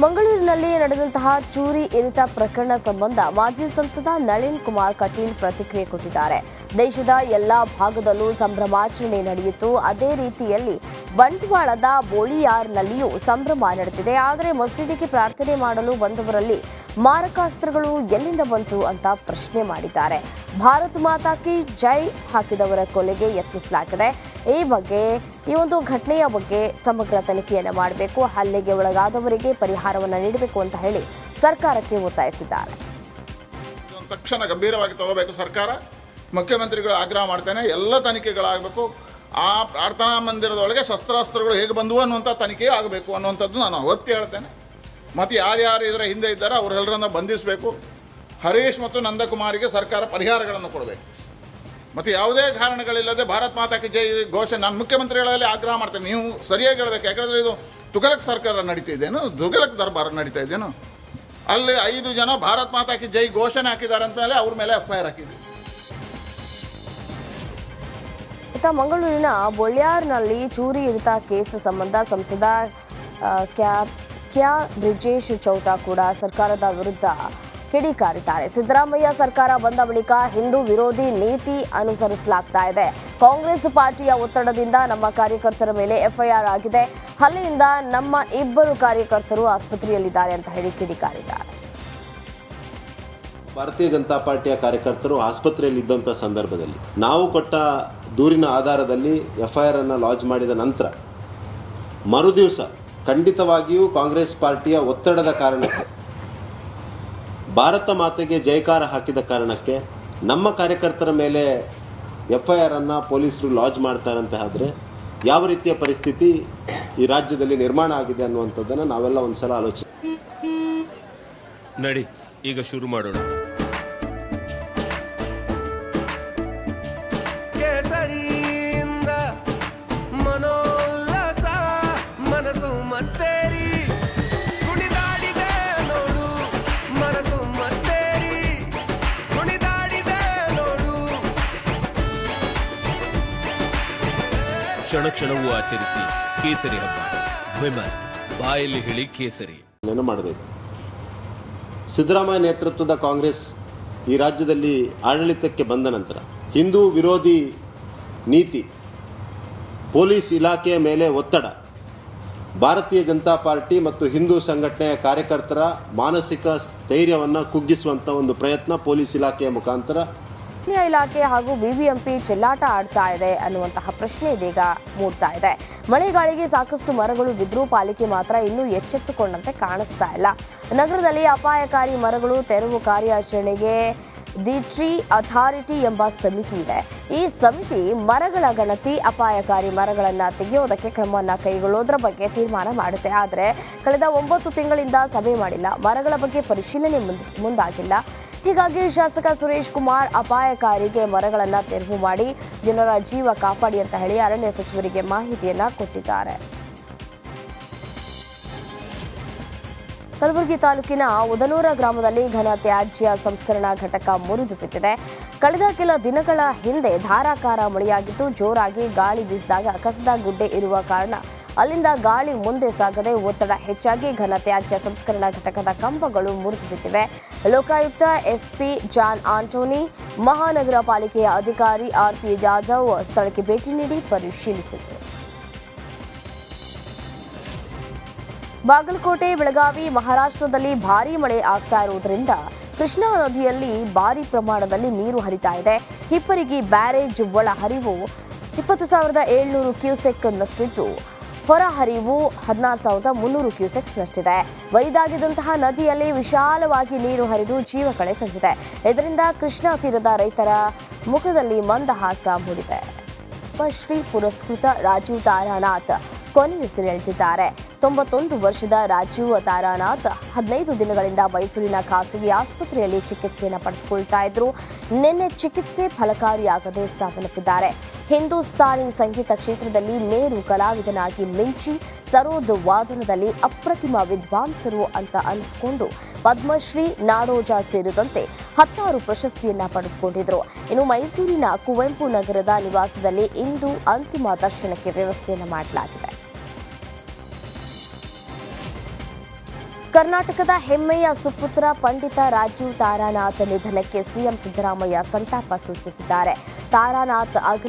ಮಂಗಳೂರಿನಲ್ಲಿ ನಡೆದಂತಹ ಚೂರಿ ಇರಿತ ಪ್ರಕರಣ ಸಂಬಂಧ ಮಾಜಿ ಸಂಸದ ನಳಿನ್ ಕುಮಾರ್ ಕಟೀಲ್ ಪ್ರತಿಕ್ರಿಯೆ ಕೊಟ್ಟಿದ್ದಾರೆ. ದೇಶದ ಎಲ್ಲಾ ಭಾಗದಲ್ಲೂ ಸಂಭ್ರಮಾಚರಣೆ ನಡೆಯಿತು. ಅದೇ ರೀತಿಯಲ್ಲಿ ಬಂಟ್ವಾಳದ ಬೋಳಿಯಾರ್ನಲ್ಲಿಯೂ ಸಂಭ್ರಮ ನಡೆದಿದೆ. ಆದರೆ ಮಸೀದಿಗೆ ಪ್ರಾರ್ಥನೆ ಮಾಡಲು ಬಂದವರಲ್ಲಿ ಮಾರಕಾಸ್ತ್ರಗಳು ಎಲ್ಲಿಂದ ಬಂತು ಅಂತ ಪ್ರಶ್ನೆ ಮಾಡಿದ್ದಾರೆ. ಭಾರತ್ ಮಾತಾ ಕಿ ಜೈ ಹಾಕಿದವರ ಕೊಲೆಗೆ ಯತ್ನಿಸಲಾಗಿದೆ. ಈ ಒಂದು ಘಟನೆಯ ಬಗ್ಗೆ ಸಮಗ್ರ ತನಿಖೆಯನ್ನು ಮಾಡಬೇಕು, ಹಲ್ಲೆಗೆ ಒಳಗಾದವರಿಗೆ ಪರಿಹಾರವನ್ನು ನೀಡಬೇಕು ಅಂತ ಹೇಳಿ ಸರ್ಕಾರಕ್ಕೆ ಒತ್ತಾಯಿಸಿದ್ದಾರೆ. ತಕ್ಷಣ ಗಂಭೀರವಾಗಿ ತಗೋಬೇಕು ಸರ್ಕಾರ. ಮುಖ್ಯಮಂತ್ರಿಗಳು ಆಗ್ರಹ ಮಾಡ್ತೇನೆ, ಎಲ್ಲ ತನಿಖೆಗಳಾಗಬೇಕು. ಆ ಪ್ರಾರ್ಥನಾ ಮಂದಿರದೊಳಗೆ ಶಸ್ತ್ರಾಸ್ತ್ರಗಳು ಹೇಗೆ ಬಂದವು ಅನ್ನುವಂಥ ತನಿಖೆ ಆಗಬೇಕು ಅನ್ನುವಂಥದ್ದು ನಾನು ಒತ್ತಿ ಹೇಳ್ತೇನೆ. ಮತ್ತು ಯಾರ್ಯಾರು ಇದರ ಹಿಂದೆ ಇದ್ದಾರೆ ಅವರೆಲ್ಲರನ್ನ ಬಂಧಿಸಬೇಕು. ಹರೀಶ್ ಮತ್ತು ನಂದಕುಮಾರಿಗೆ ಸರ್ಕಾರ ಪರಿಹಾರಗಳನ್ನು ಕೊಡಬೇಕು. ಮತ್ತು ಯಾವುದೇ ಕಾರಣಗಳಿಲ್ಲದೆ ಭಾರತ್ ಮಾತಾ ಕಿ ಜೈ ಘೋಷಣೆ ನಾನು ಮುಖ್ಯಮಂತ್ರಿಗಳಲ್ಲಿ ಆಗ್ರಹ ಮಾಡ್ತೇನೆ. ನೀವು ಸರಿಯಾಗಿ ಹೇಳಬೇಕು. ಯಾಕಂದರೆ ಇದು ತುಘಲಕ್ ಸರ್ಕಾರ ನಡೀತಾ ಇದೆಯೇನು, ತುಘಲಕ್ ದರ್ಬಾರ್ ನಡೀತಾ ಇದೆಯೇನು. ಅಲ್ಲಿ 5 ಜನ ಭಾರತ್ ಮಾತಾ ಕಿ ಜೈ ಘೋಷಣೆ ಹಾಕಿದ್ದಾರೆ ಅಂತ ಮೇಲೆ ಅವ್ರ ಮೇಲೆ FIR ಹಾಕಿದೆ. ಮಂಗಳೂರಿನ ಬೊಳ್ಯಾರ್ನಲ್ಲಿ ಚೂರಿ ಇರಿತ ಕೇಸ್ ಸಂಬಂಧ ಸಂಸದ ಕ್ಯಾ ಬ್ರಿಜೇಶ್ ಚೌಟಾ ಕೂಡ ಸರ್ಕಾರದ ವಿರುದ್ಧ ಕಿಡಿಕಾರಿದ್ದಾರೆ. ಸಿದ್ದರಾಮಯ್ಯ ಸರ್ಕಾರ ಬಂದ ಬಳಿಕ ಹಿಂದೂ ವಿರೋಧಿ ನೀತಿ ಅನುಸರಿಸಲಾಗ್ತಾ ಇದೆ. ಕಾಂಗ್ರೆಸ್ ಪಾರ್ಟಿಯ ಒತ್ತಡದಿಂದ ನಮ್ಮ ಕಾರ್ಯಕರ್ತರ ಮೇಲೆ FIR ಆಗಿದೆ. ಹಲ್ಲೆಯಿಂದ ನಮ್ಮ 2 ಕಾರ್ಯಕರ್ತರು ಆಸ್ಪತ್ರೆಯಲ್ಲಿದ್ದಾರೆ ಅಂತ ಹೇಳಿ ಕಿಡಿಕಾರಿದ್ದಾರೆ. ಭಾರತೀಯ ಜನತಾ ಪಾರ್ಟಿಯ ಕಾರ್ಯಕರ್ತರು ಆಸ್ಪತ್ರೆಯಲ್ಲಿದ್ದಂಥ ಸಂದರ್ಭದಲ್ಲಿ ನಾವು ಕೊಟ್ಟ ದೂರಿನ ಆಧಾರದಲ್ಲಿ FIR ಅನ್ನು ಲಾಂಚ್ ಮಾಡಿದ ನಂತರ ಮರುದಿವಸ ಖಂಡಿತವಾಗಿಯೂ ಕಾಂಗ್ರೆಸ್ ಪಾರ್ಟಿಯ ಒತ್ತಡದ ಕಾರಣಕ್ಕೆ, ಭಾರತ ಮಾತೆಗೆ ಜಯಕಾರ ಹಾಕಿದ ಕಾರಣಕ್ಕೆ ನಮ್ಮ ಕಾರ್ಯಕರ್ತರ ಮೇಲೆ FIR ಅನ್ನು ಪೊಲೀಸರು ಲಾಂಚ್ ಮಾಡ್ತಾರಂತ ಆದರೆ ಯಾವ ರೀತಿಯ ಪರಿಸ್ಥಿತಿ ಈ ರಾಜ್ಯದಲ್ಲಿ ನಿರ್ಮಾಣ ಆಗಿದೆ ಅನ್ನುವಂಥದ್ದನ್ನು ನಾವೆಲ್ಲ ಒಂದ್ಸಲ ಆಲೋಚನೆ ನಡಿ ಈಗ ಶುರು ಮಾಡೋಣ. ಕ್ಷಣ ಕ್ಷಣವೂ ಆಚರಿಸಿ ಕೇಸರಿ ಹಬ್ಬ. ವಿಮಲ್ ಬಾಯಲ್ಲಿ ಹೇಳಿ ಕೇಸರಿ ಮಾಡಬೇಕು. ಸಿದ್ದರಾಮಯ್ಯ ನೇತೃತ್ವದ ಕಾಂಗ್ರೆಸ್ ಈ ರಾಜ್ಯದಲ್ಲಿ ಆಡಳಿತಕ್ಕೆ ಬಂದ ನಂತರ ಹಿಂದೂ ವಿರೋಧಿ ನೀತಿ, ಪೊಲೀಸ್ ಇಲಾಖೆಯ ಮೇಲೆ ಒತ್ತಡ, ಭಾರತೀಯ ಜನತಾ ಪಾರ್ಟಿ ಮತ್ತು ಹಿಂದೂ ಸಂಘಟನೆಯ ಕಾರ್ಯಕರ್ತರ ಮಾನಸಿಕ ಸ್ಥೈರ್ಯವನ್ನು ಕುಗ್ಗಿಸುವಂಥ ಒಂದು ಪ್ರಯತ್ನ ಪೊಲೀಸ್ ಇಲಾಖೆಯ ಮುಖಾಂತರ ಇಲಾಖೆ ಹಾಗೂ ಬಿಬಿಎಂಪಿ ಚೆಲ್ಲಾಟ ಆಡ್ತಾ ಇದೆ ಅನ್ನುವಂತಹ ಪ್ರಶ್ನೆ ಇದೀಗ ಮೂಡ್ತಾ ಇದೆ. ಮಳೆಗಾಳಿಗೆ ಸಾಕಷ್ಟು ಮರಗಳು ಬಿದ್ದರೂ ಪಾಲಿಕೆ ಮಾತ್ರ ಇನ್ನೂ ಎಚ್ಚೆತ್ತುಕೊಂಡಂತೆ ಕಾಣಿಸ್ತಾ ಇಲ್ಲ. ನಗರದಲ್ಲಿ ಅಪಾಯಕಾರಿ ಮರಗಳು ತೆರವು ಕಾರ್ಯಾಚರಣೆಗೆ ದಿ ಟ್ರೀ ಅಥಾರಿಟಿ ಎಂಬ ಸಮಿತಿ ಇದೆ. ಈ ಸಮಿತಿ ಮರಗಳ ಗಣತಿ, ಅಪಾಯಕಾರಿ ಮರಗಳನ್ನು ತೆಗೆಯೋದಕ್ಕೆ ಕ್ರಮವನ್ನು ಕೈಗೊಳ್ಳೋದ್ರ ಬಗ್ಗೆ ತೀರ್ಮಾನ ಮಾಡುತ್ತೆ. ಆದರೆ ಕಳೆದ 9 ತಿಂಗಳಿಂದ ಸಭೆ ಮಾಡಿಲ್ಲ, ಮರಗಳ ಬಗ್ಗೆ ಪರಿಶೀಲನೆ ಮುಂದಾಗಿಲ್ಲ. ಹೀಗಾಗಿ ಶಾಸಕ ಸುರೇಶ್ ಕುಮಾರ್ ಅಪಾಯಕಾರಿಗೆ ಮರಗಳನ್ನು ತೆರವು ಮಾಡಿ ಜನರ ಜೀವ ಕಾಪಾಡಿ ಅಂತ ಹೇಳಿ ಅರಣ್ಯ ಸಚಿವರಿಗೆ ಮಾಹಿತಿಯನ್ನ ಕೊಟ್ಟಿದ್ದಾರೆ. ಕಲಬುರಗಿ ತಾಲೂಕಿನ ಉದನೂರ ಗ್ರಾಮದಲ್ಲಿ ಘನ ತ್ಯಾಜ್ಯ ಸಂಸ್ಕರಣಾ ಘಟಕ ಮುರಿದು ಬಿದ್ದಿದೆ. ಕಳೆದ ಕೆಲ ದಿನಗಳ ಹಿಂದೆ ಧಾರಾಕಾರ ಮಳೆಯಾಗಿದ್ದು ಜೋರಾಗಿ ಗಾಳಿ ಬೀಸಿದಾಗ ಕಸದ ಗುಡ್ಡೆ ಇರುವ ಕಾರಣ ಅಲ್ಲಿಂದ ಗಾಳಿ ಮುಂದೆ ಸಾಗದೆ ಒತ್ತಡ ಹೆಚ್ಚಾಗಿ ಘನ ತ್ಯಾಜ್ಯ ಸಂಸ್ಕರಣಾ ಘಟಕದ ಕಂಬಗಳು ಮುರಿದು ಬಿದ್ದಿವೆ. ಲೋಕಾಯುಕ್ತ SP ಜಾನ್ ಆಂಟೋನಿ, ಮಹಾನಗರ ಪಾಲಿಕೆಯ ಅಧಿಕಾರಿ RP ಜಾಧವ್ ಸ್ಥಳಕ್ಕೆ ಭೇಟಿ ನೀಡಿ ಪರಿಶೀಲಿಸಿದರು. ಬಾಗಲಕೋಟೆ, ಬೆಳಗಾವಿ, ಮಹಾರಾಷ್ಟ್ರದಲ್ಲಿ ಭಾರೀ ಮಳೆ ಆಗ್ತಾ ಇರುವುದರಿಂದ ಕೃಷ್ಣಾ ನದಿಯಲ್ಲಿ ಭಾರೀ ಪ್ರಮಾಣದಲ್ಲಿ ನೀರು ಹರಿತಾ ಇದೆ. ಹಿಪ್ಪರಿಗಿ ಬ್ಯಾರೇಜ್ ಒಳ ಹರಿವು 20,700 ಕ್ಯೂಸೆಕ್ನಷ್ಟಿದ್ದು, ಹೊರ ಹರಿವು 16,300 ಕ್ಯೂಸೆಕ್ಸ್ನಷ್ಟಿದೆ. ಬರಿದಾಗಿದ್ದಂತಹ ನದಿಯಲ್ಲಿ ವಿಶಾಲವಾಗಿ ನೀರು ಹರಿದು ಜೀವಕಳೆ ತಂದಿದೆ. ಇದರಿಂದ ಕೃಷ್ಣಾ ತೀರದ ರೈತರ ಮುಖದಲ್ಲಿ ಮಂದಹಾಸ ಮೂಡಿದೆ. ಪದ್ಮಶ್ರೀ ಪುರಸ್ಕೃತ ರಾಜೀವ್ ತಾರಾನಾಥ್ ಕೊನೆಯುಸಿರೆಳೆದಿದ್ದಾರೆ. 91 ವರ್ಷದ ರಾಜೀವ್ ತಾರಾನಾಥ್ 15 ದಿನಗಳಿಂದ ಮೈಸೂರಿನ ಖಾಸಗಿ ಆಸ್ಪತ್ರೆಯಲ್ಲಿ ಚಿಕಿತ್ಸೆಯನ್ನು ಪಡೆದುಕೊಳ್ತಾ ಇದ್ರು. ನಿನ್ನೆ ಚಿಕಿತ್ಸೆ ಫಲಕಾರಿಯಾಗದೆ ಸಾವನ್ನಪ್ಪಿದ್ದಾರೆ. ಹಿಂದೂಸ್ತಾನಿ ಸಂಗೀತ ಕ್ಷೇತ್ರದಲ್ಲಿ ಮೇರು ಕಲಾವಿದನಾಗಿ ಮಿಂಚಿ ಸರೋದ್ ವಾದನದಲ್ಲಿ ಅಪ್ರತಿಮ ವಿದ್ವಾಂಸರು ಅಂತ ಅನಿಸಿಕೊಂಡು ಪದ್ಮಶ್ರೀ, ನಾಡೋಜ ಸೇರಿದಂತೆ 16 ಪ್ರಶಸ್ತಿಯನ್ನ ಪಡೆದುಕೊಂಡಿದ್ರು. ಇನ್ನು ಮೈಸೂರಿನ ಕುವೆಂಪು ನಗರದ ನಿವಾಸದಲ್ಲಿ ಇಂದು ಅಂತಿಮ ದರ್ಶನಕ್ಕೆ ವ್ಯವಸ್ಥೆಯನ್ನು ಮಾಡಲಾಗಿದೆ. ಕರ್ನಾಟಕದ ಹೆಮ್ಮೆಯ ಸುಪುತ್ರ ಪಂಡಿತ ರಾಜೀವ್ ತಾರಾನಾಥ್ ನಿಧನಕ್ಕೆ ಸಿಎಂ ಸಿದ್ದರಾಮಯ್ಯ ಸಂತಾಪ ಸೂಚಿಸಿದ್ದಾರೆ. ತಾರಾನಾಥ್ ಅಗಲಿದ